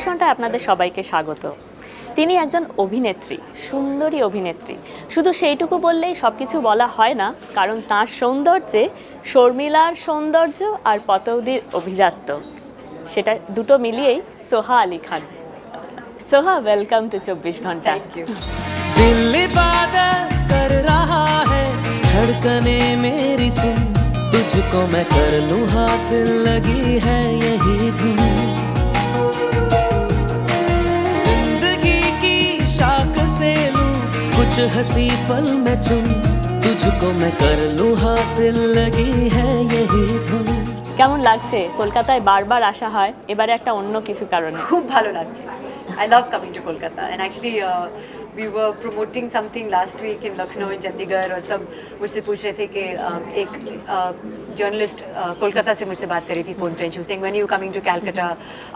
24 ঘন্টায় আপনাদের সবাইকে স্বাগত। তিনি একজন অভিনেত্রী, সুন্দরী অভিনেত্রী। শুধু সেইটুকু বললেই সব কিছু বলা হয় না, কারণ তার সৌন্দর্যে শর্মিলার সৌন্দর্য আর পতৌদির অভিজাত্য, সেটা দুটো মিলিয়েই সোহা আলী খান। সোহা, ওয়েলকাম টু 24 ঘন্টা। Thank you. दिल इबादत कर रहा है, धड़कने मेरी सुन, तुझको मैं कर लूं हासिल, लगी है यही धुन। जिंदगी की शाख से लूं कुछ हंसी पल में चुन, तुझको मैं कर लूं हासिल, लगी है यही धुन। কেমন লাগছে? কলকাতায় বারবার আসা হয়, এবারে একটা অন্য কিছু কারণে। खूब भालो लगता है। I love coming to Kolkata, and actually we were promoting something last week in Lucknow and Chandigarh, और सब मुझसे पूछ रहे थे कि एक जर्नलिस्ट कोलकाता से मुझसे बात कर रही थी फोन पे, and she was saying when are you coming to Calcutta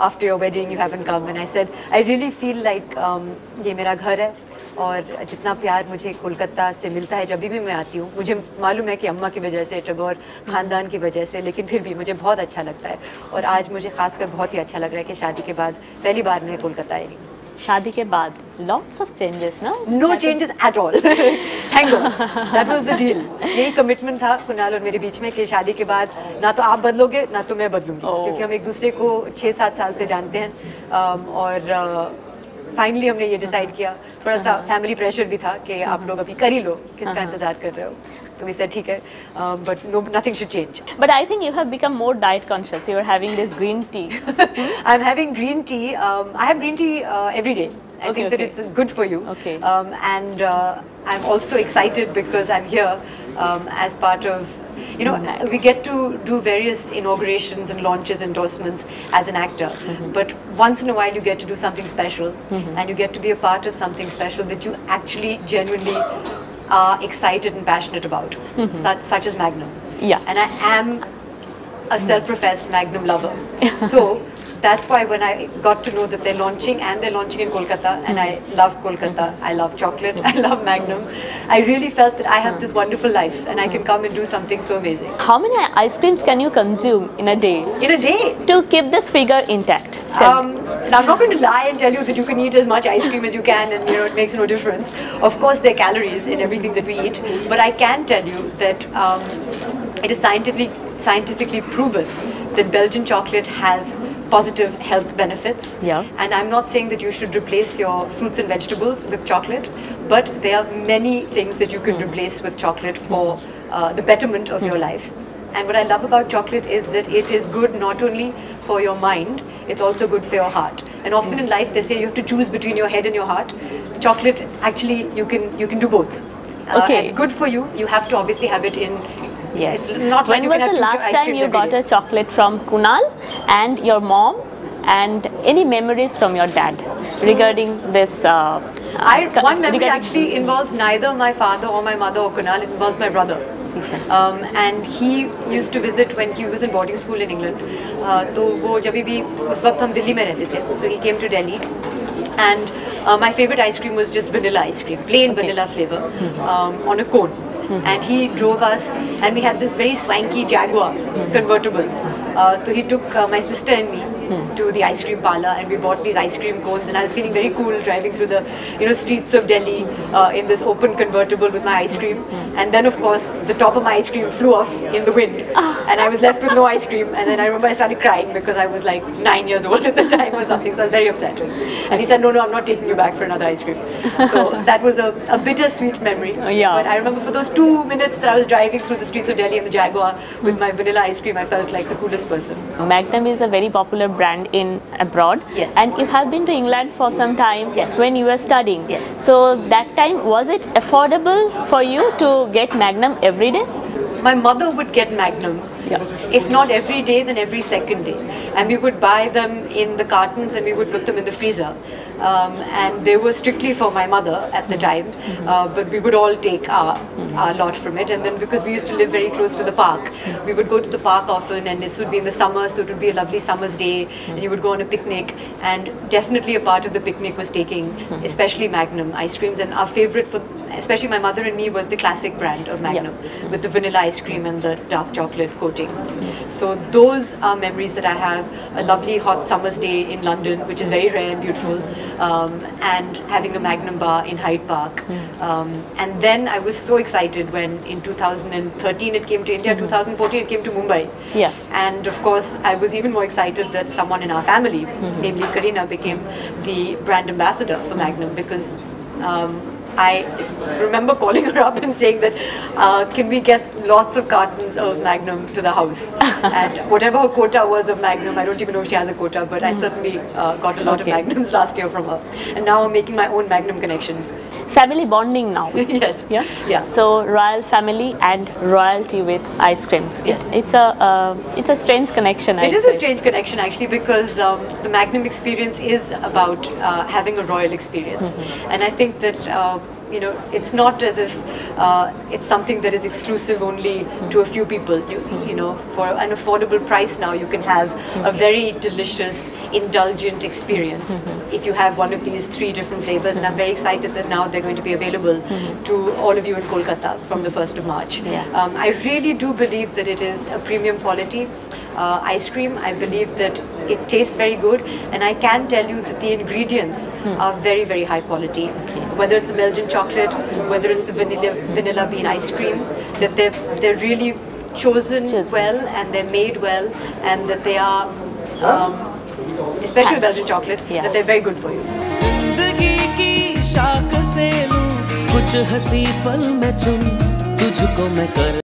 after your wedding, you haven't come, and I said I really feel like ये मेरा घर है, और जितना प्यार मुझे कोलकाता से मिलता है जब भी मैं आती हूँ, मुझे मालूम है कि अम्मा की वजह से, टैगोर ख़ानदान की वजह से, लेकिन फिर भी मुझे बहुत अच्छा लगता है। और आज मुझे खासकर बहुत ही अच्छा लग रहा है कि शादी के बाद पहली बार मैं कोलकाता आई हूँ। शादी के बाद लॉट्स ऑफ चेंजेस ना? No changes at all. Hang on, that was the deal. यही कमिटमेंट था कुणाल और मेरे बीच में कि शादी के बाद ना तो आप बदलोगे ना तो मैं बदलूंगी, क्योंकि हम एक दूसरे को 6-7 साल से जानते हैं। और फाइनली हमने ये डिसाइड किया। थोड़ा सा फैमिली प्रेशर भी था कि आप लोग अभी कर ही लो, किसका इंतजार कर रहे हो, तो we said ठीक है, but no, nothing should change. But I think you have become more diet conscious. You are having this green tea. I'm having green tea. I have green tea every day. I think that it's good for you. Okay. And I'm also excited because I'm here as part of, you know, we get to do various inaugurations and launches, endorsements as an actor. But once in a while you get to do something special, and you get to be a part of something special that you actually genuinely are excited and passionate about, such as Magnum. Yeah. And I am a self-professed Magnum lover. So that's why when I got to know that they're launching, and they're launching in Kolkata, and I love Kolkata, I love chocolate, I love Magnum, I really felt that I have this wonderful life and I can come and do something so amazing. How many ice creams can you consume in a day In a day? to keep this figure intact? Now I'm not going to lie and tell you that you can eat as much ice cream as you can and, you know, it makes no difference. Of course there are calories in everything that we eat, but I can tell you that it is scientifically proven that Belgian chocolate has positive health benefits. Yeah. And I'm not saying that you should replace your fruits and vegetables with chocolate, but there are many things that you can replace with chocolate for the betterment of your life. And what I love about chocolate is that it is good not only for your mind, it's also good for your heart. And often in life they say you have to choose between your head and your heart. Chocolate, actually, you can do both. Okay. It's good for you. You have to obviously have it in. Yes. It's not like When you was can have the two last ice time creams you every got day. a chocolate from Kunal and your mom, and any memories from your dad regarding this? One memory actually involves neither my father or my mother or Kunal. It involves my brother. And he used to visit when he was in boarding school in England. तो वो जब भी उस वक्त हम दिल्ली में रहते थे, so he came to Delhi, and my favorite ice cream was just vanilla ice cream, plain vanilla flavor, on a cone. And he drove us, and we had this very swanky Jaguar convertible. So he took my sister and me to the ice cream parlor, and we bought these ice cream cones, and I was feeling very cool driving through the, you know, streets of Delhi in this open convertible with my ice cream. And then of course the top of my ice cream flew off in the wind, and I was left with no ice cream. And then I remember I started crying because I was like 9 years old at the time or something, so I was very upset. And he said, no, I'm not taking you back for another ice cream. So that was a bittersweet memory. Yeah. But I remember for those 2 minutes that I was driving through the streets of Delhi in the Jaguar with my vanilla ice cream, I felt like the coolest person. Magnum is a very popular brand in abroad. Yes. And you have been to England for some time. Yes. When you were studying. Yes. So that time, was it affordable for you to get Magnum every day? My mother would get Magnum. Yeah. If not every day, then every second day. And we would buy them in the cartons and we would put them in the freezer. And they were strictly for my mother at the time, but we would all take our lot from it. And then because we used to live very close to the park, we would go to the park often, and this would be in the summer, so it would be a lovely summer's day, and you would go on a picnic. And definitely a part of the picnic was taking especially Magnum ice creams, and our favorite for especially my mother and me, was the classic brand of Magnum, with the vanilla ice cream and the dark chocolate coating. So those are memories that I have. A lovely hot summer's day in London, which is very rare and beautiful, and having a Magnum bar in Hyde Park. And then I was so excited when in 2013 it came to India, 2014 it came to Mumbai. Yeah. And of course, I was even more excited that someone in our family, namely Karina, became the brand ambassador for Magnum, because I remember calling her up and saying that can we get lots of cartons of Magnum to the house, and whatever her quota was of Magnum, I don't even know if she has a quota, but I certainly got a lot of Magnums last year from her, and now I'm making my own Magnum connections. Family bonding now. Yes. Yeah. Yeah. So royal family and royalty with ice creams. Yes. It's a strange connection. It is a strange connection actually, because the Magnum experience is about having a royal experience, and I think that you know, it's not as if it's something that is exclusive only to a few people. You know, for an affordable price now, you can have a very delicious, indulgent experience if you have one of these 3 different flavors. And I'm very excited that now they're going to be available to all of you in Kolkata from the 1st of March. Yeah. I really do believe that it is a premium quality ice cream. I believe that it tastes very good, and I can tell you that the ingredients are very, very high quality. Whether it's the Belgian chocolate, whether it's the vanilla bean ice cream, that they're really chosen well, and they're made well, and that they are, especially the Belgian chocolate, that they're very good for you. जिंदगी की शाख से लूं कुछ हंसी पल मैं चुन तुझको मैं कर